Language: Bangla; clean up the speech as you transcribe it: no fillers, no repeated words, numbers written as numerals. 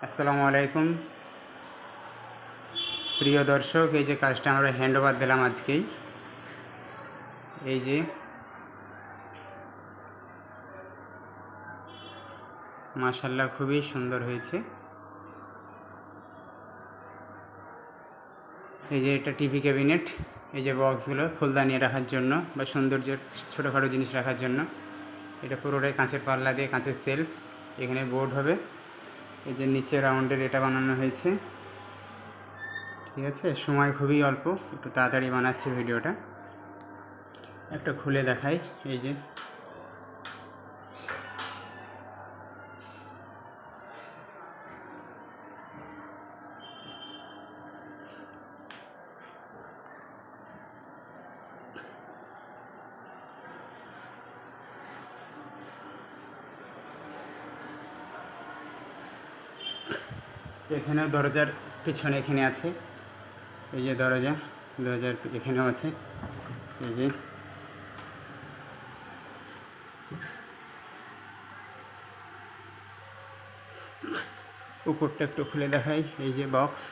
আসসালামু আলাইকুম প্রিয় দর্শক, এই যে কাজটা আমরা হ্যান্ডওভার দিলাম আজকেই। এই যে মাশাআল্লাহ খুবই সুন্দর হয়েছে। এই যে এটা টিভি ক্যাবিনেট, এই যে বক্সগুলো ফুলদানি রাখার জন্য বা সৌন্দর্যের ছোটোখাটো জিনিস রাখার জন্য। এটা পুরোটাই কাঁচের পাল্লা দিয়ে, কাঁচের সেলফ, এখানে বোর্ড হবে। এই যে নিচে রাউন্ডের এটা বানানো হয়েছে। ঠিক আছে, সময় খুবই অল্প, একটু তাড়াতাড়ি বানাচ্ছি ভিডিওটা। একটা খুলে দেখাই। এই যে এখানেও দরজার পিছনে এখানে আছে। এই যে দরজার এখানেও আছে। এই যে উপরটা একটু খুলে দেখাই। এই যে বক্স,